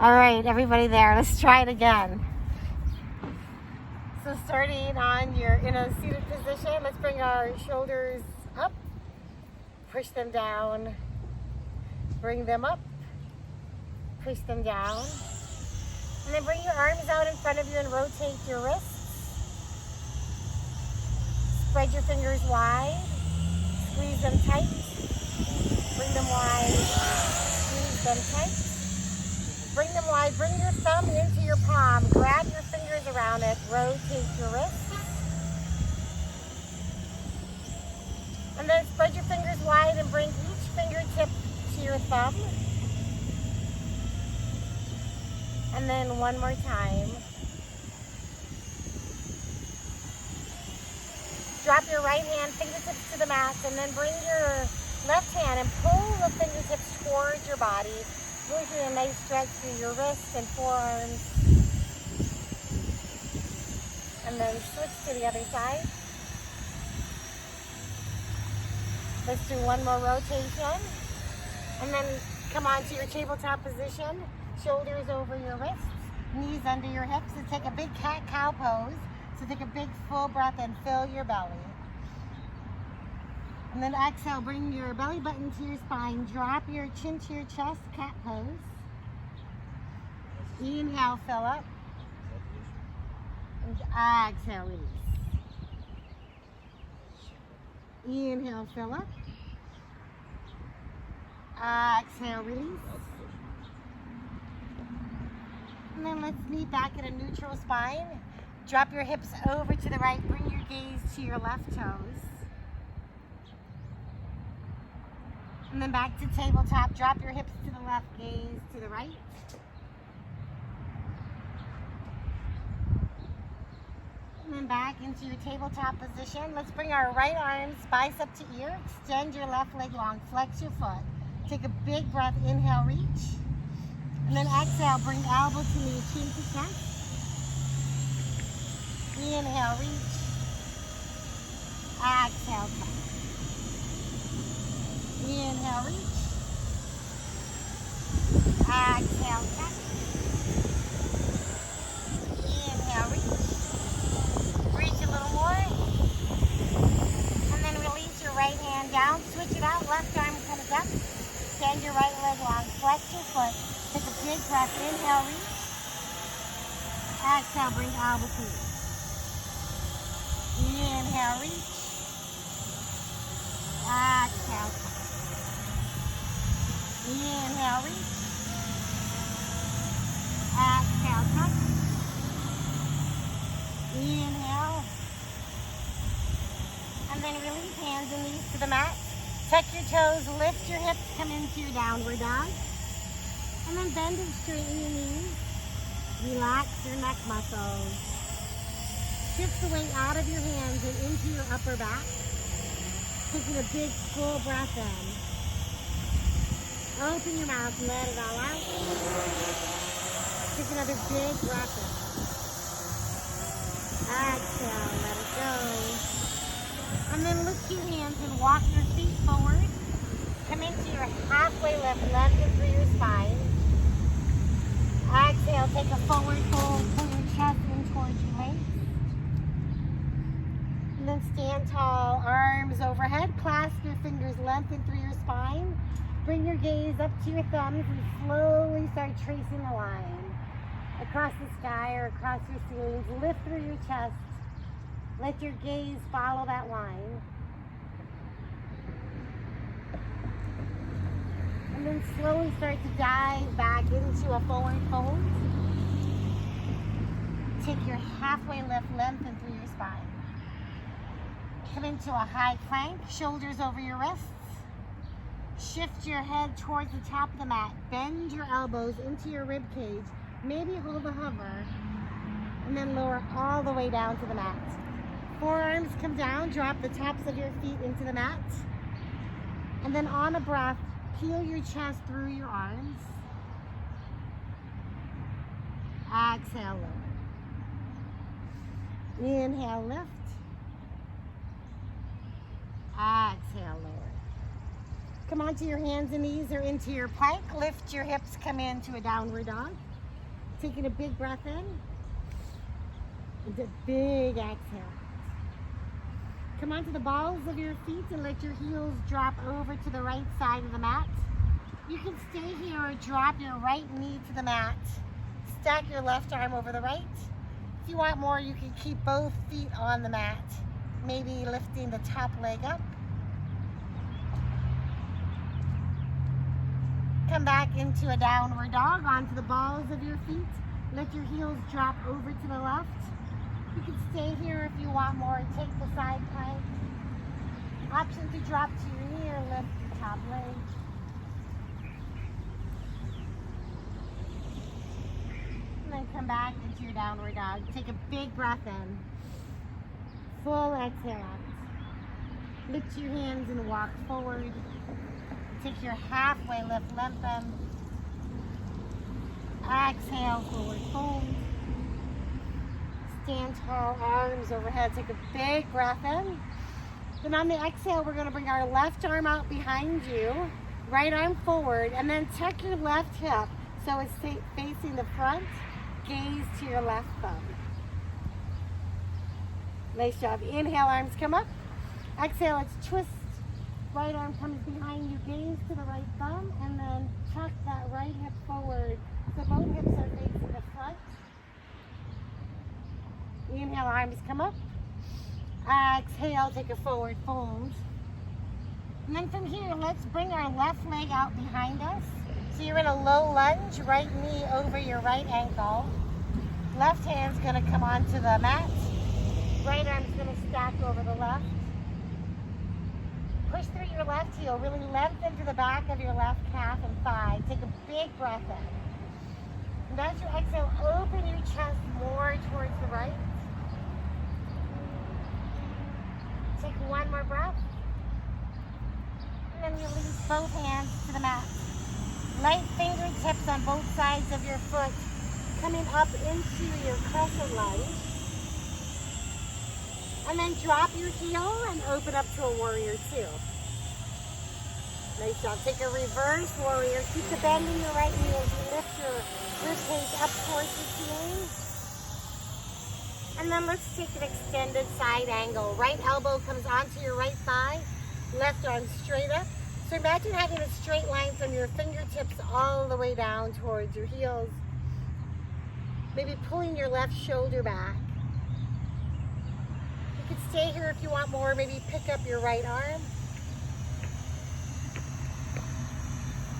All right, everybody there, let's try it again. So starting on in a seated position, let's bring our shoulders up, push them down, bring them up, push them down, and then bring your arms out in front of you and rotate your wrists. Spread your fingers wide, squeeze them tight, bring them wide, squeeze them tight. Bring them wide, bring your thumb into your palm, grab your fingers around it, rotate your wrists. And then spread your fingers wide and bring each fingertip to your thumb. And then one more time. Drop your right hand, fingertips to the mat, and then bring your left hand and pull the fingertips towards your body. Making a nice stretch through your wrists and forearms. And then switch to the other side. Let's do one more rotation. And then come onto your tabletop position. Shoulders over your wrists, knees under your hips, and take a big cat-cow pose. So take a big full breath and fill your belly. And then exhale, bring your belly button to your spine. Drop your chin to your chest, cat pose. Inhale, fill up. And exhale, release. Inhale, fill up. Exhale, release. And then let's meet back at a neutral spine. Drop your hips over to the right. Bring your gaze to your left toes. And then back to tabletop. Drop your hips to the left, gaze to the right. And then back into your tabletop position. Let's bring our right arms, bicep to ear. Extend your left leg long. Flex your foot. Take a big breath. Inhale, reach. And then exhale, bring elbow to knee, chin to chest. Inhale, reach. Exhale, come. Inhale, reach. Exhale, check. Inhale, reach. Reach a little more. And then release your right hand down. Switch it out. Left arm comes up. Extend your right leg long. Flex your foot. Take a big breath. Inhale, reach. Exhale, bring elbow to knee. Inhale, reach. Exhale, come. Inhale, reach. Exhale, touch. Inhale. And then release hands and knees to the mat. Tuck your toes, lift your hips, come into your downward dog. And then bend and straighten your knees. Relax your neck muscles. Shift the weight out of your hands and into your upper back. Taking a big full breath in. Open your mouth and let it all out. Take another big breath in. Exhale, let it go. And then lift your hands and walk your feet forward. Come into your halfway lift, lengthen through your spine. Exhale, take a forward fold, pull your chest in towards your legs. And then stand tall, arms overhead, clasp your fingers, lengthen through your spine. Bring your gaze up to your thumbs and slowly start tracing a line across the sky or across your ceilings. Lift through your chest. Let your gaze follow that line. And then slowly start to dive back into a forward fold. Take your halfway lift, lengthen through your spine. Come into a high plank, shoulders over your wrists. Shift your head towards the top of the mat. Bend your elbows into your rib cage. Maybe hold a hover. And then lower all the way down to the mat. Forearms come down, drop the tops of your feet into the mat. And then on a breath, peel your chest through your arms. Exhale, lower. Inhale, lift. Exhale, lower. Come onto your hands and knees or into your plank. Lift your hips, come into a downward dog. Taking a big breath in. And a big exhale. Come onto the balls of your feet and let your heels drop over to the right side of the mat. You can stay here or drop your right knee to the mat. Stack your left arm over the right. If you want more, you can keep both feet on the mat. Maybe lifting the top leg up. Come back into a downward dog onto the balls of your feet. Let your heels drop over to the left. You can stay here if you want more. Take the side plank. Option to drop to your knee or lift your top leg. And then come back into your downward dog. Take a big breath in. Full exhale out. Lift your hands and walk forward. Take your halfway lift, lengthen. Exhale, forward fold. Stand tall, arms overhead. Take a big breath in. Then on the exhale, we're going to bring our left arm out behind you, right arm forward, and then tuck your left hip so it's facing the front. Gaze to your left thumb. Nice job. Inhale, arms come up. Exhale, let's twist. Right arm comes behind you, gaze to the right thumb, and then tuck that right hip forward. So both hips are facing the front. Inhale, arms come up. Exhale, take a forward fold. And then from here, let's bring our left leg out behind us. So you're in a low lunge, right knee over your right ankle. Left hand's gonna come onto the mat. Right arm's gonna stack over the left. Push through your left heel, really lengthen to the back of your left calf and thigh. Take a big breath in. And as you exhale, open your chest more towards the right. Take one more breath. And then release both hands to the mat. Light fingertips on both sides of your foot, coming up into your crescent lunge. And then drop your heel and open up to a warrior two. Nice job. Take a reverse warrior. Keep the bend in your right knee as you lift your ribcage up towards the ceiling. And then let's take an extended side angle. Right elbow comes onto your right thigh. Left arm straight up. So imagine having a straight line from your fingertips all the way down towards your heels. Maybe pulling your left shoulder back. You can stay here if you want more. Maybe pick up your right arm.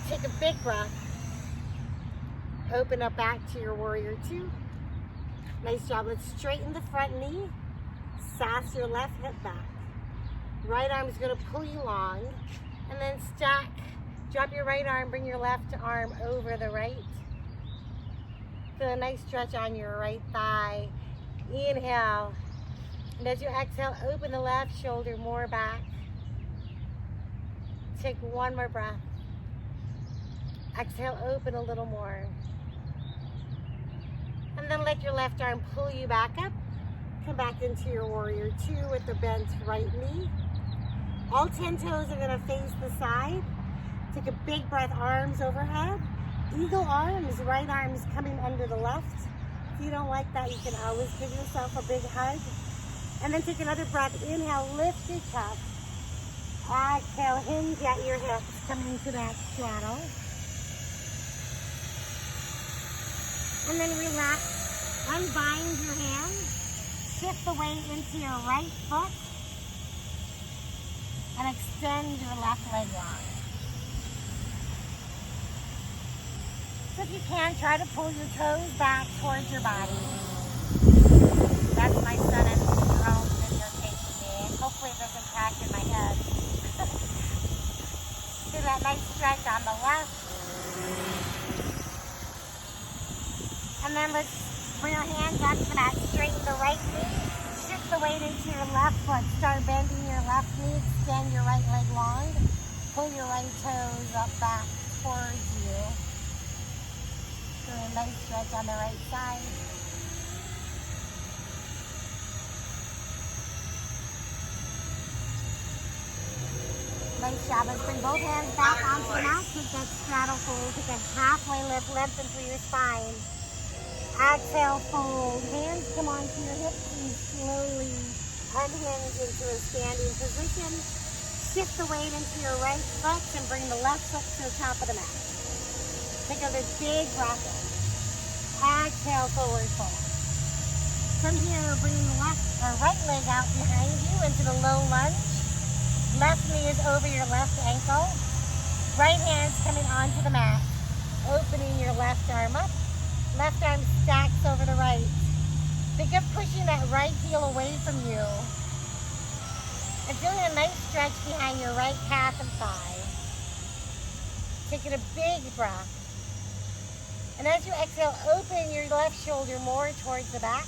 Take a big breath. Open up back to your warrior two. Nice job. Let's straighten the front knee. Sass your left hip back. Right arm is going to pull you long. And then stack. Drop your right arm. Bring your left arm over the right. Feel a nice stretch on your right thigh. Inhale. And as you exhale, open the left shoulder more back. Take one more breath. Exhale, open a little more. And then let your left arm pull you back up. Come back into your warrior two with the bent right knee. All 10 toes are gonna face the side. Take a big breath, arms overhead. Eagle arms, right arm's coming under the left. If you don't like that, you can always give yourself a big hug. And then take another breath. Inhale, lift your chest. Exhale, hinge at your hips, coming to that straddle. And then relax, unbind your hands, shift the weight into your right foot, and extend your left leg long. So if you can, try to pull your toes back towards your body. That's my son at home videotaping me. Hopefully it doesn't crack in my head. See that nice stretch on the left. And then let's bring our hands up to the mat. Straighten the right knee. Shift the weight into your left foot. Start bending your left knee. Extend your right leg long. Pull your right toes up back towards you. Do a nice stretch on the right side. Nice job. Let's bring both hands back onto the mat. Take that straddle fold. Take a halfway lift, lengthen through your spine. Exhale, fold. Hands come onto your hips and slowly unhinge into a standing position. Shift the weight into your right foot and bring the left foot to the top of the mat. Take a big breath in. Exhale, forward fold. From here, bring the right leg out behind you into the low lunge. Left knee is over your left ankle. Right hand's coming onto the mat, opening your left arm up. Left arm stacks over the right. Think of pushing that right heel away from you and feeling a nice stretch behind your right calf and thigh. Taking a big breath. And as you exhale, open your left shoulder more towards the back.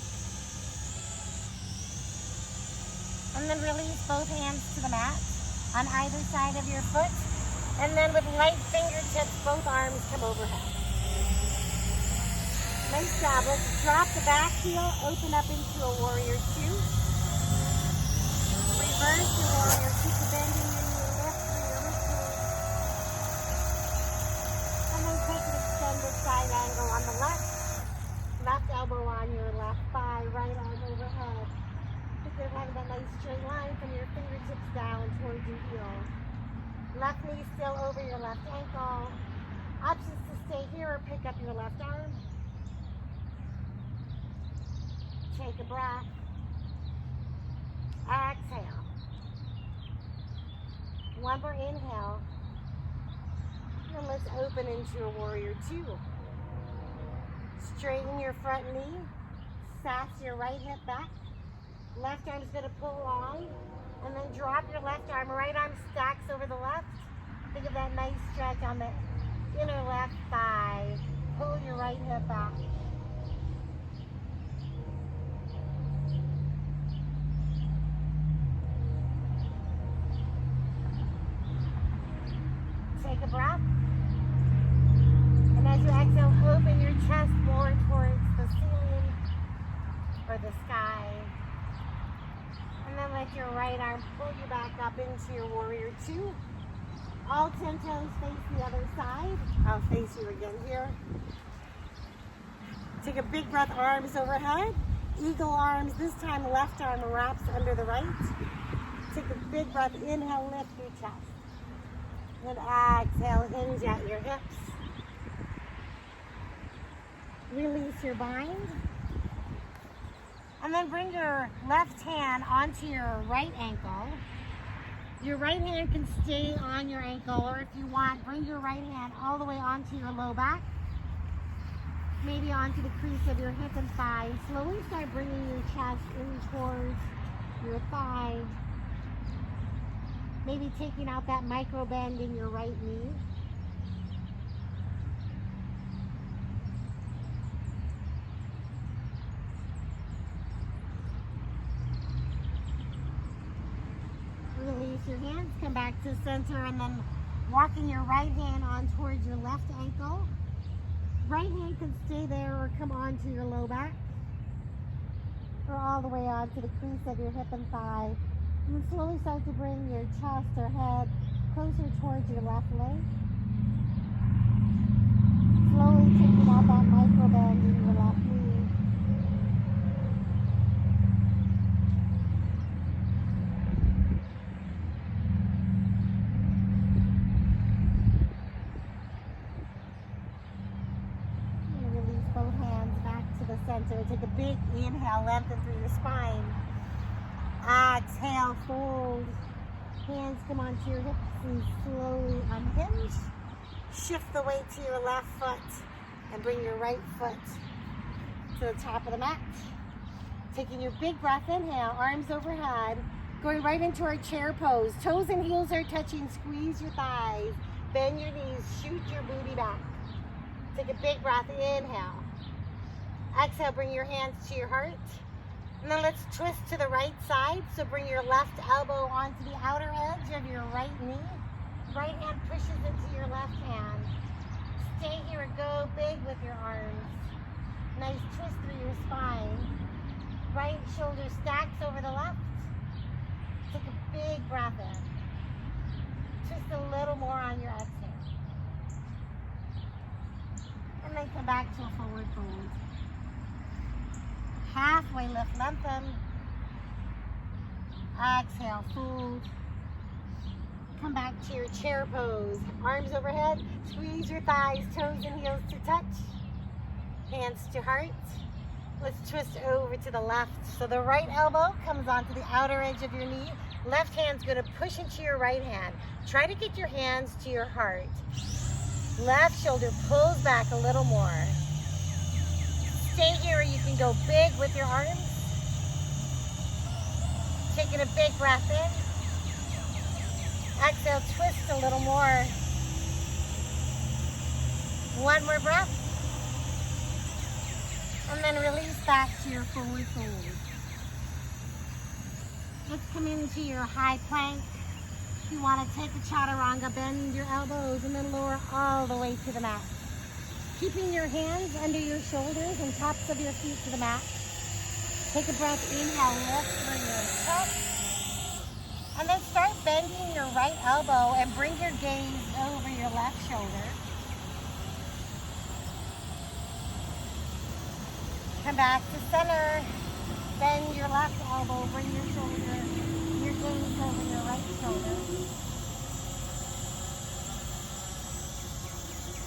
And then release both hands to the mat on either side of your foot. And then with light fingertips, both arms come overhead. Nice job. Let's drop the back heel, open up into a warrior two. Reverse your warrior two, bending your knee, lift through your rib cage. And then take an extended side angle on the left. Left elbow on your left thigh, right arm overhead. Think of having that nice straight line from your fingertips down towards your heel. Left knee still over your left ankle. Options to stay here or pick up your left arm. Take a breath. Exhale. One more inhale. And let's open into a warrior two. Straighten your front knee. Sass your right hip back. Left arm's going to pull long. And then drop your left arm. Right arm stacks over the left. Think of that nice stretch on the inner left thigh. Pull your right hip back. Take a breath. And as you exhale, open your chest more towards the ceiling or the sky. And then let your right arm pull you back up into your warrior two. All 10 toes face the other side. I'll face you again here. Take a big breath, arms overhead. Eagle arms, this time left arm wraps under the right. Take a big breath, inhale, lift your chest. And exhale, hinge at your hips. Release your bind. And then bring your left hand onto your right ankle. Your right hand can stay on your ankle, or if you want, bring your right hand all the way onto your low back. Maybe onto the crease of your hip and thigh. Slowly start bringing your chest in towards your thigh. Maybe taking out that micro bend in your right knee. Release your hands, come back to center, and then walking your right hand on towards your left ankle. Right hand can stay there or come onto your low back, or all the way onto the crease of your hip and thigh. And then slowly start to bring your chest or head closer towards your left leg. Slowly taking out that micro bend in your left knee. And release both hands back to the center. Take a big inhale, lengthen through your spine. Exhale, fold. Hands come onto your hips and slowly unhinge. Shift the weight to your left foot and bring your right foot to the top of the mat. Taking your big breath, inhale, arms overhead. Going right into our chair pose. Toes and heels are touching, squeeze your thighs. Bend your knees, shoot your booty back. Take a big breath, inhale. Exhale, bring your hands to your heart. And then let's twist to the right side. So bring your left elbow onto the outer edge of your right knee. Right hand pushes into your left hand. Stay here and go big with your arms. Nice twist through your spine. Right shoulder stacks over the left. Take a big breath in. Twist a little more on your exhale. And then come back to a forward fold. Halfway lift, lengthen. Exhale, fold. Come back to your chair pose. Arms overhead. Squeeze your thighs, toes and heels to touch. Hands to heart. Let's twist over to the left. So the right elbow comes onto the outer edge of your knee. Left hand's going to push into your right hand. Try to get your hands to your heart. Left shoulder pulls back a little more. Stay here, or you can go big with your arms. Taking a big breath in. Exhale, twist a little more. One more breath. And then release back to your forward fold. Let's come into your high plank. You want to take a chaturanga, bend your elbows and then lower all the way to the mat. Keeping your hands under your shoulders and tops of your feet to the mat. Take a breath, inhale, lift through your chest. And then start bending your right elbow and bring your gaze over your left shoulder. Come back to center. Bend your left elbow, bring your shoulder, your gaze over your right shoulder.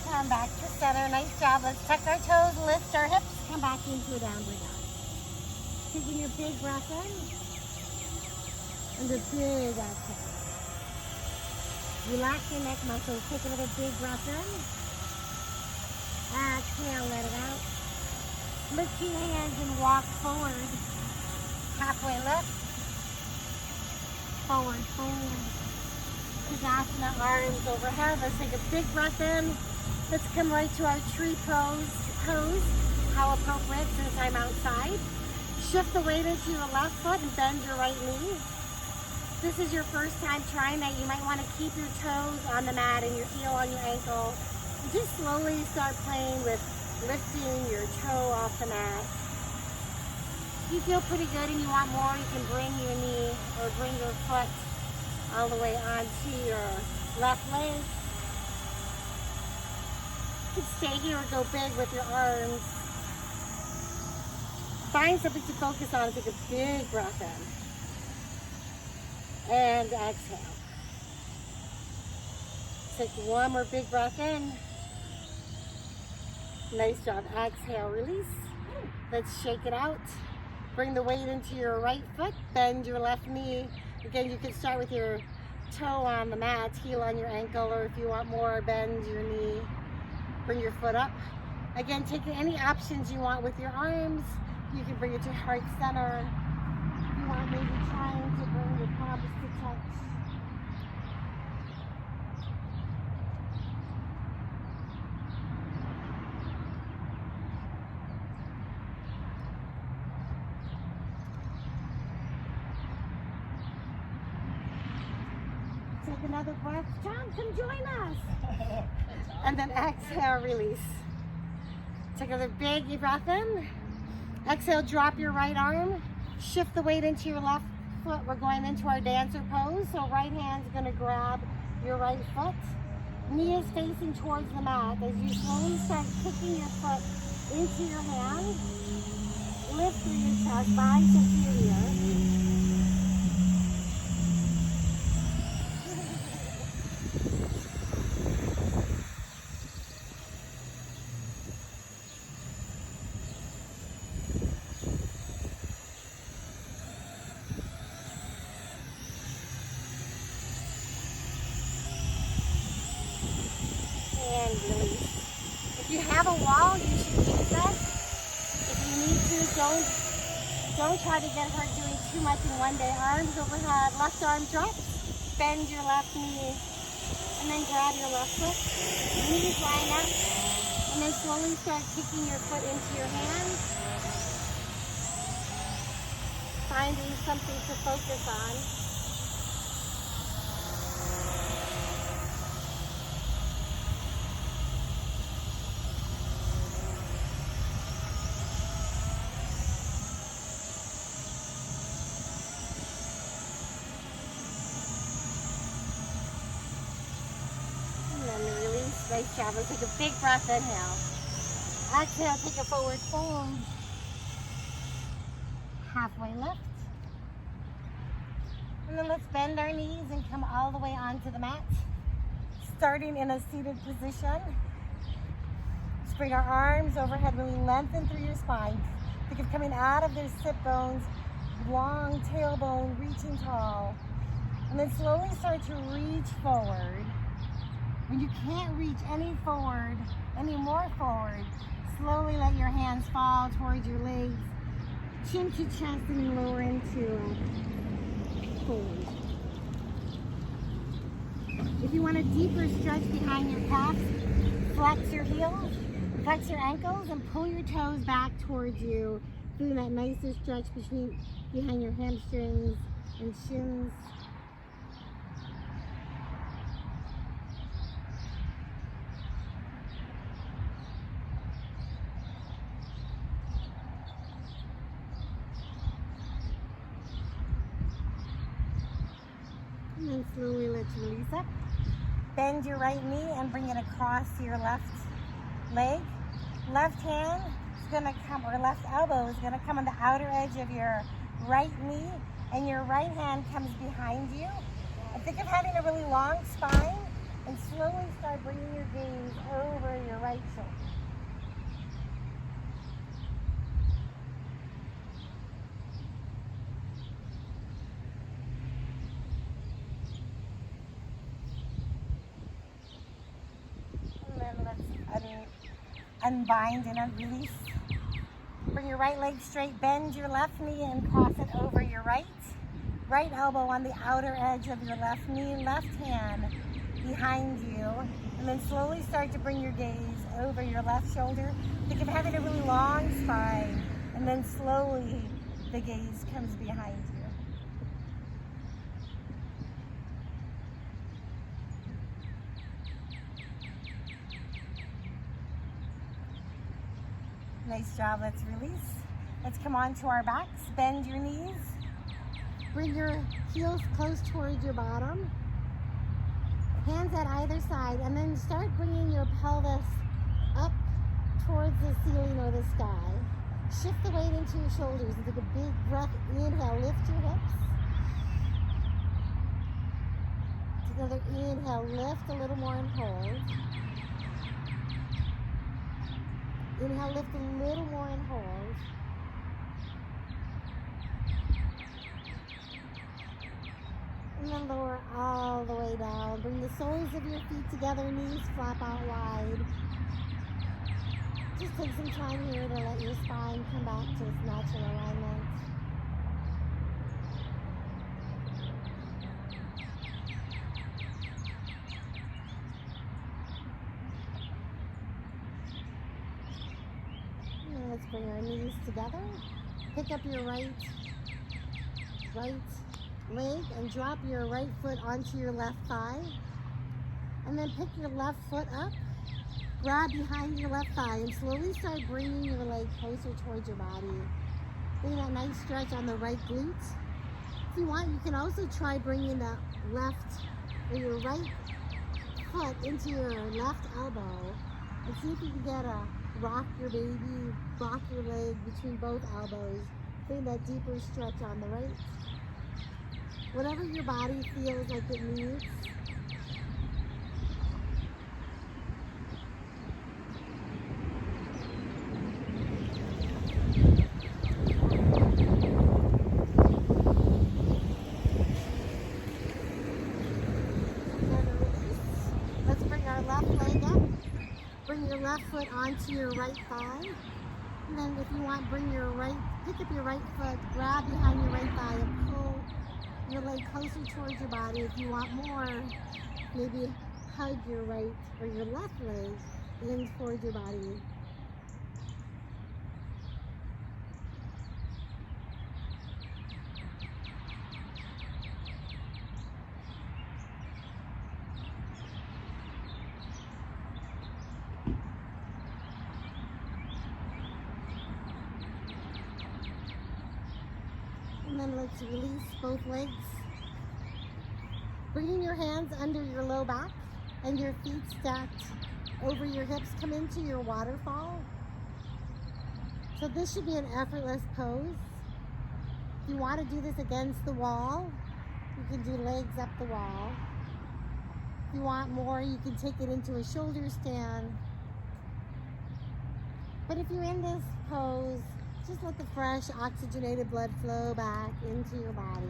Come back to center. Nice job. Let's tuck our toes, lift our hips, come back into a downward dog. Taking your big breath in and a big exhale. Relax your neck muscles. Take another big breath in. Exhale, let it out. Lift your hands and walk forward. Halfway lift. Forward fold. Tadasana, arms overhead. Let's take a big breath in. Let's come right to our tree pose. How appropriate since I'm outside. Shift the weight into your left foot and bend your right knee. If this is your first time trying that, you might want to keep your toes on the mat and your heel on your ankle. And just slowly start playing with lifting your toe off the mat. If you feel pretty good and you want more, you can bring your knee or bring your foot all the way onto your left leg. You can stay here or go big with your arms. Find something to focus on. Take a big breath in. And exhale. Take one more big breath in. Nice job. Exhale, release. Let's shake it out. Bring the weight into your right foot. Bend your left knee. Again, you can start with your toe on the mat, heel on your ankle, or if you want more, bend your knee. Bring your foot up. Again, take any options you want with your arms. You can bring it to heart center. You want maybe trying to bring your palms to touch. Take another breath. John, come join us. And then exhale, release. Take another big breath in. Exhale, drop your right arm. Shift the weight into your left foot. We're going into our dancer pose. So right hand's gonna grab your right foot. Knee is facing towards the mat. As you slowly start kicking your foot into your hand, lift through your chest, biceps to your ear. And release. If you have a wall, you should use that. If you need to, don't try to get hurt doing too much in one day. Arms overhead, left arm drops, bend your left knee, and then grab your left foot. Knees line up, and then slowly start kicking your foot into your hands. Finding something to focus on. Nice job. Let's take a big breath, inhale. Exhale, take a forward fold. halfway lift. And then let's bend our knees and come all the way onto the mat. Starting in a seated position. Bring our arms overhead, really lengthen through your spine. Think of coming out of their sit bones, long tailbone, reaching tall. And then slowly start to reach forward. When you can't reach any more forward, slowly let your hands fall towards your legs, chin to chest, and lower into forward. If you want a deeper stretch behind your calves, flex your heels. Flex your ankles and pull your toes back towards you, feeling that nicer stretch behind your hamstrings and shins. And then slowly let's release up. Bend your right knee and bring it across your left leg. Left hand is going to come, or left elbow is going to come on the outer edge of your right knee, and your right hand comes behind you. And think of having a really long spine, and slowly start bringing your gaze over your right shoulder. And then let's unbind and release. Bring your right leg straight, bend your left knee and cross it over your right. Right elbow on the outer edge of your left knee, left hand behind you. And then slowly start to bring your gaze over your left shoulder. Think of having a really long spine, and then slowly the gaze comes behind you. Nice job, let's release. Let's come onto our backs, bend your knees. Bring your heels close towards your bottom. Hands at either side, and then start bringing your pelvis up towards the ceiling or the sky. Shift the weight into your shoulders and take a big breath. Inhale, lift your hips. Take another inhale, lift a little more and hold. Inhale, lift a little more and hold. And then lower all the way down. Bring the soles of your feet together, knees flap out wide. Just take some time here to let your spine come back to its natural alignment. And let's bring our knees together. Pick up your right leg and drop your right foot onto your left thigh. And then pick your left foot up, grab behind your left thigh, and slowly start bringing your leg closer towards your body. Getting that nice stretch on the right glute. If you want, you can also try bringing that left or your right foot into your left elbow and see if you can get a rock your baby, rock your leg between both elbows. Getting that deeper stretch on the right. Whatever your body feels like it needs. Let's bring our left leg up. Bring your left foot onto your right thigh. And then if you want, pick up your right foot, grab behind your right thigh and pull your leg closer towards your body. If you want more, maybe hug your right or your left leg in towards your body. And then let's release both legs. Bringing your hands under your low back and your feet stacked over your hips. Come into your waterfall. So this should be an effortless pose. If you want to do this against the wall, you can do legs up the wall. If you want more, you can take it into a shoulder stand. But if you're in this pose, just let the fresh oxygenated blood flow back into your body.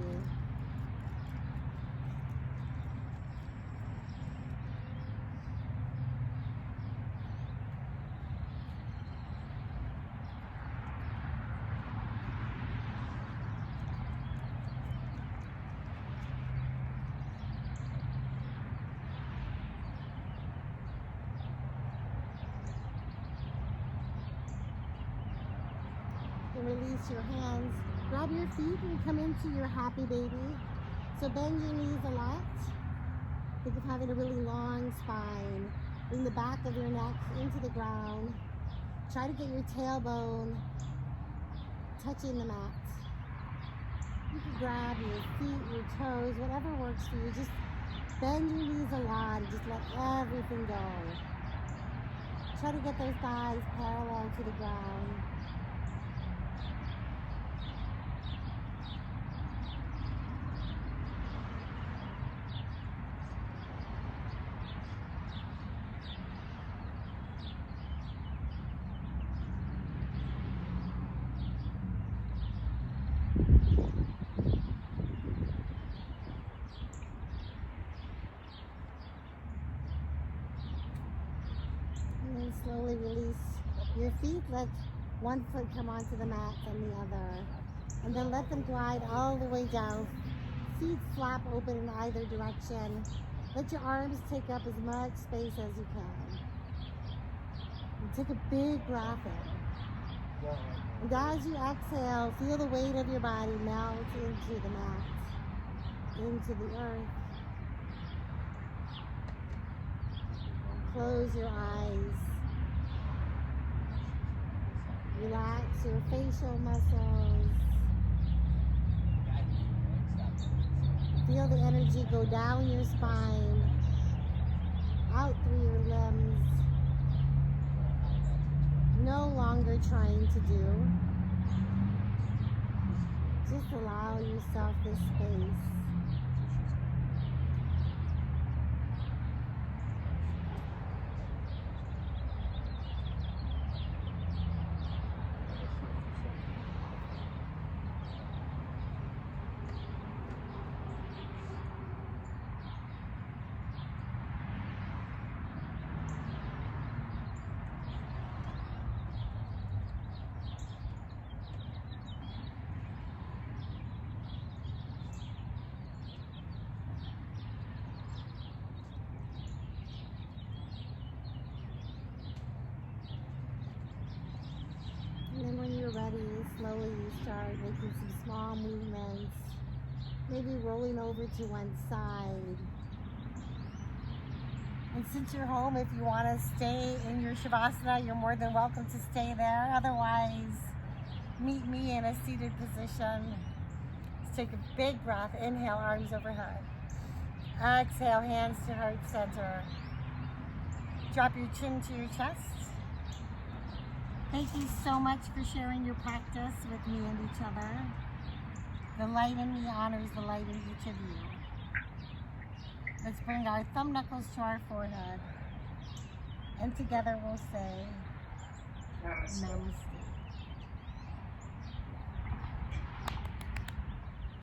And release your hands. Grab your feet and come into your happy baby. So bend your knees a lot. Think of having a really long spine. Bring the back of your neck into the ground. Try to get your tailbone touching the mat. You can grab your feet, your toes, whatever works for you. Just bend your knees a lot and just let everything go. Try to get those thighs parallel to the ground. And slowly release your feet. Let one foot come onto the mat and the other. And then let them glide all the way down. Feet flap open in either direction. Let your arms take up as much space as you can. And take a big breath in. And as you exhale, feel the weight of your body melt into the mat, into the earth. Close your eyes. Relax your facial muscles. Feel the energy go down your spine, out through your limbs. No longer trying to do. Just allow yourself this space. And then when you're ready, slowly you start making some small movements, maybe rolling over to one side. And since you're home, if you want to stay in your Shavasana, you're more than welcome to stay there. Otherwise, meet me in a seated position. Let's take a big breath. Inhale, arms overhead. Exhale, hands to heart center. Drop your chin to your chest. Thank you so much for sharing your practice with me and each other. The light in me honors the light in each of you. Let's bring our thumb knuckles to our forehead. And together we'll say, Namaste.